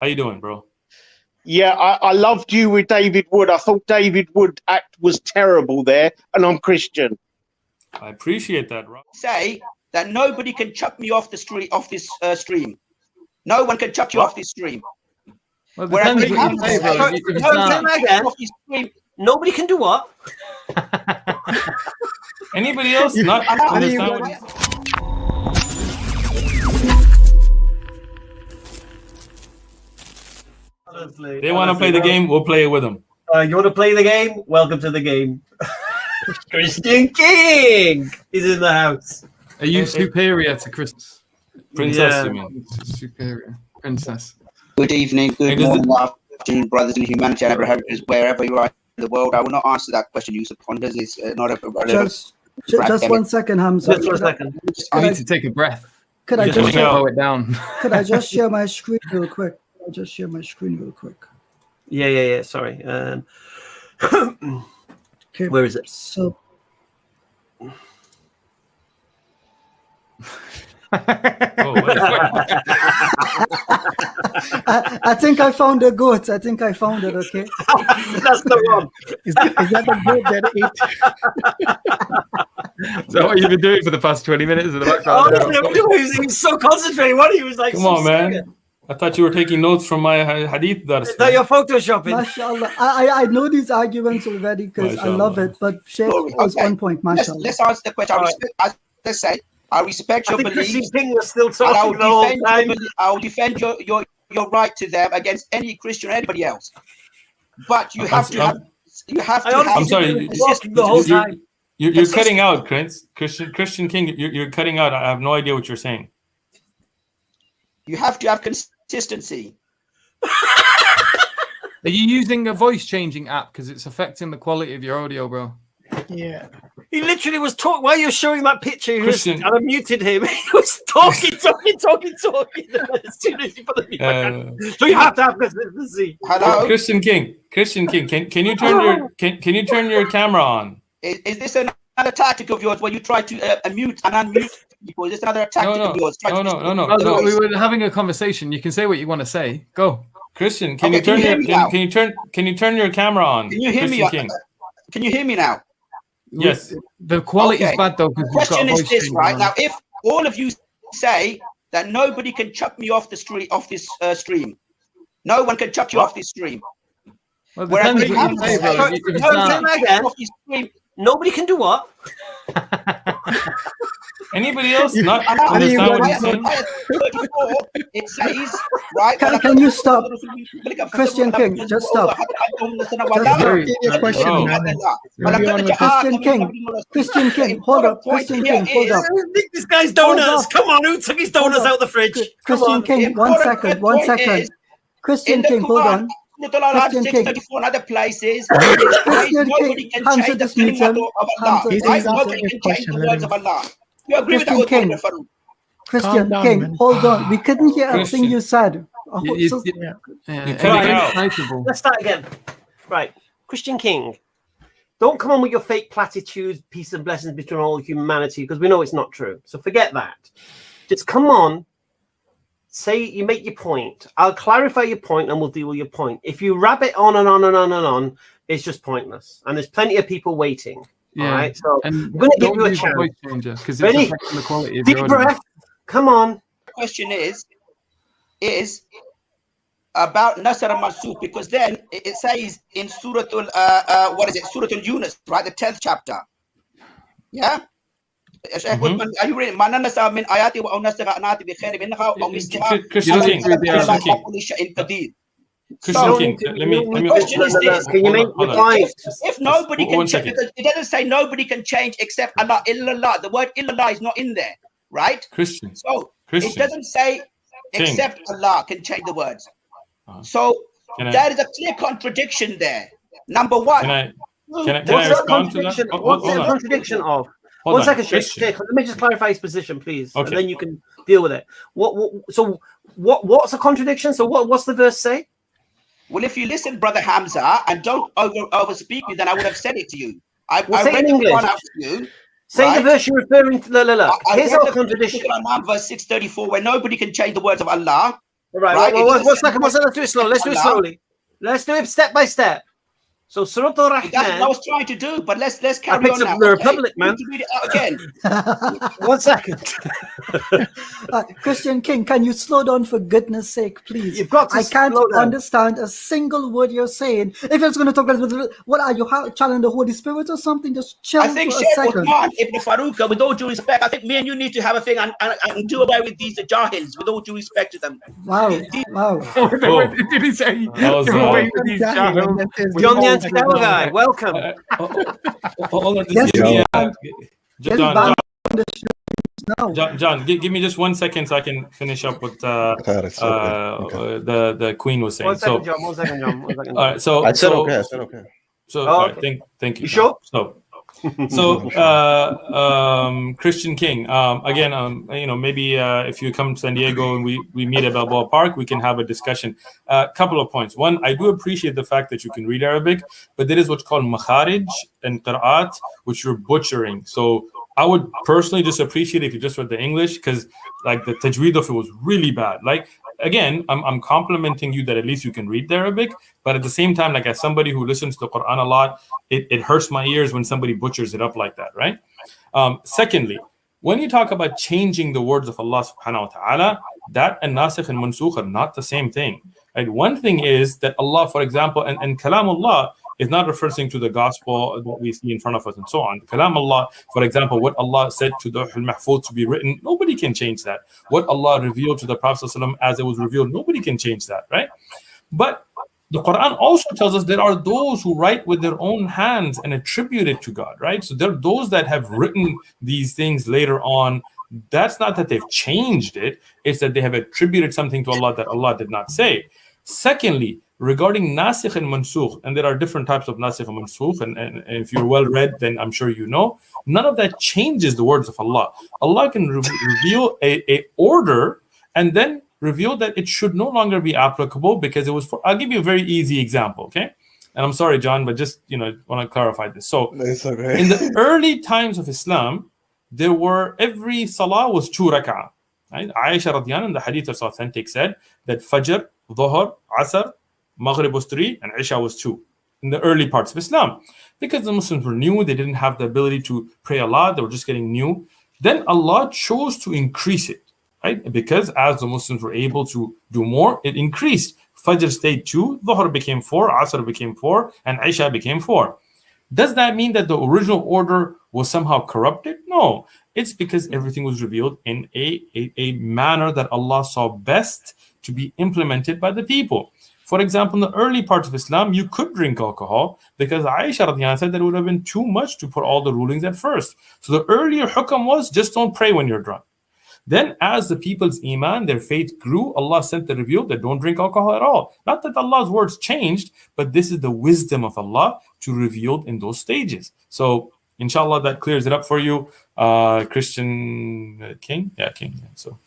How you doing, bro? Yeah, I loved you with David Wood. I thought David Wood act was terrible there, and I'm Christian. I appreciate that, bro. Say that nobody can chuck me off the street, off this stream. No one can chuck you off this stream. Well, Whereas depends what you say, bro. If it's not- Nobody can do what? Anybody else not understand what they want to play the game? We'll play it with them. You want to play the game? Welcome to the game. Christian King is in the house. Are you superior to Chris? Princess, you mean? Superior. Princess. Good evening, good morning, afternoon, brothers in humanity, and wherever you are in the world. I will not answer that question you ponders. It's not a just 1 second, Hamza. Just 1 second. I need to take a breath. Could I just slow it down? Could I just share my screen real quick? Yeah. Sorry. Okay. Where is it? So. I think I found a goat. I think I found it. Okay. That's the one. Is that the goat that ate? Is that what you've been doing for the past 20 minutes in the background? He was so concentrated. What he was like? Come on, man. I thought you were taking notes from my hadith dars. No, you're photoshopping. MashaAllah. I know these arguments already because I love it. But Sheikh was on point. MashaAllah. Let's answer the question. I respect your beliefs. Christian King was still talking I'll defend your right to them against any Christian or anybody else. But you have to have. I'm sorry. The whole time. You're cutting out, Christian King. You're cutting out. I have no idea what you're saying. You have to have consistency. Are you using a voice changing app because it's affecting the quality of your audio, bro? Yeah. He literally was talking. While you're showing that picture, and I muted him. He was talking. As soon as you put the mute back on. So you have to have consistency. Hello, Christian King. Can you turn your camera on? Is this another tactic of yours where you try to mute and unmute people? Is this another tactic of yours? No. We were having a conversation. You can say what you want to say. Go, Christian. Can you turn your camera on? Can you hear me? Can you hear me now? Yes. The quality is bad though. The question is this, right? Now, if all of you say that nobody can chuck me off the street, off this stream, no one can chuck you off this stream. Well, depends what you say, bro. Nobody can do what? Anybody else not understand what he's saying? It says, right? Can you stop? Christian King, just stop. Christian King, hold up. Christian King, hold up. This guy's donuts. Come on, who took his donuts out the fridge? Christian King, 1 second. Christian King, hold on. Christian King. Other places. Christian King, Hamza just meets him. Nobody can change the words of Allah. You agree with that? Christian King, hold on. We couldn't hear a thing you said. Let's start again. Right. Christian King, don't come on with your fake platitudes, peace and blessings between all humanity, because we know it's not true. So forget that. Just come on. Say you make your point. I'll clarify your point and we'll deal with your point. If you rabbit on and on and on and on, it's just pointless. And there's plenty of people waiting. Yeah. All right. So and I'm going to give you a chance. Because ready? It's affecting the quality of deep your breath. Come on. The question is about Nasr al-Mansukh, because then it says in Suratul Suratul Yunus, right, the 10th chapter. Yeah. Sheikh Uthman, are you reading? Christian King, let me question is this. Can you make your point? If nobody can change, it doesn't say nobody can change except Allah, illallah. The word illallah is not in there, right? Christian. So it doesn't say except Allah can change the words. So there is a clear contradiction there. Number one. Can I respond to that? What's the contradiction of? One second, Sheikh. Let me just clarify his position, please, and then you can deal with it. What's the contradiction? So what's the verse say? Well, if you listen, Brother Hamza, and don't over speak me, then I would have said it to you. I say read it in English. one out to you. Say the verse you're referring to. Here's our contradiction. Verse 634, where nobody can change the words of Allah. All right. Right? Well, one second. Let's do it slowly. Let's do it slowly. Let's do it step by step. So Surah That's what I Al-Rahman. was trying to do, but let's I carry picked on up now. the okay? Republic, man. To read it out again. 1 second. Christian King, can you slow down for goodness sake, please? You've got to I can't slow down. understand a single word you're saying. If it's going to talk about what are you channeling the Holy Spirit or something? Just chill I think for a Sheikh second. Uthman, Ibn Farouq, with all due respect, I think me and you need to have a thing and do away with these jahils, with all due respect to them. Wow, wow. Did he say? That was, "Do away uh, with these Jahil, jahils"? and then says, John "Oh, the I Anti-Terror don't know." guy, welcome. Hold on, just Yes, give me, Get John, back on the shoes now. John, give me just 1 second so I can finish up what Okay. the Queen was saying. 1 second, So, John. 1 second, John. 1 second. all right, so I said so okay. I said okay. so Oh, all right, okay. thank you. You John. sure? So Christian King, again, maybe if you come to San Diego and we meet at Balboa Park, we can have a discussion. Couple of points. One, I do appreciate the fact that you can read Arabic, but there is what's called makharij and qira'at, which you're butchering. So I would personally just appreciate if you just read the English, because like the tajweed of it was really bad. Like, again, I'm complimenting you that at least you can read the Arabic, but at the same time, like as somebody who listens to the Quran a lot, it hurts my ears when somebody butchers it up like that, right? Secondly, when you talk about changing the words of Allah subhanahu wa ta'ala, that and nasikh and mansukh are not the same thing. Right? One thing is that Allah, for example, and kalamullah is not referring to the gospel that we see in front of us and so on. Kalam Allah, for example, what Allah said to the Mahfuz to be written, nobody can change that. What Allah revealed to the Prophet ﷺ as it was revealed, nobody can change that, right? But the Quran also tells us there are those who write with their own hands and attribute it to God, right? So there are those that have written these things later on. That's not that they've changed it, it's that they have attributed something to Allah that Allah did not say. Secondly, regarding nasikh and mansukh, and there are different types of nasikh and mansukh, and if you're well read, then I'm sure you know, none of that changes the words of Allah. Allah can reveal a order and then reveal that it should no longer be applicable because it was for, I'll give you a very easy example, okay? And I'm sorry, John, but just, want to clarify this. So It's okay. in the early times of Islam, there were, every salah was 2 rak'ah. Right? Aisha radiyallahu anha, the hadith is authentic, said that Fajr, Dhuhr, Asr, Maghrib was 3, and Isha was 2 in the early parts of Islam. Because the Muslims were new, they didn't have the ability to pray a lot, they were just getting new. Then Allah chose to increase it, right? Because as the Muslims were able to do more, it increased. Fajr stayed 2, Dhuhr became 4, Asr became 4, and Isha became 4. Does that mean that the original order was somehow corrupted? No. It's because everything was revealed in a manner that Allah saw best to be implemented by the people. For example, in the early parts of Islam, you could drink alcohol because Aisha radhiyallahu anha said that it would have been too much to put all the rulings at first. So the earlier hukam was just don't pray when you're drunk. Then as the people's iman, their faith grew, Allah sent the reveal that don't drink alcohol at all. Not that Allah's words changed, but this is the wisdom of Allah to reveal in those stages. So inshallah, that clears it up for you. Christian King? Yeah, King. Yeah, so.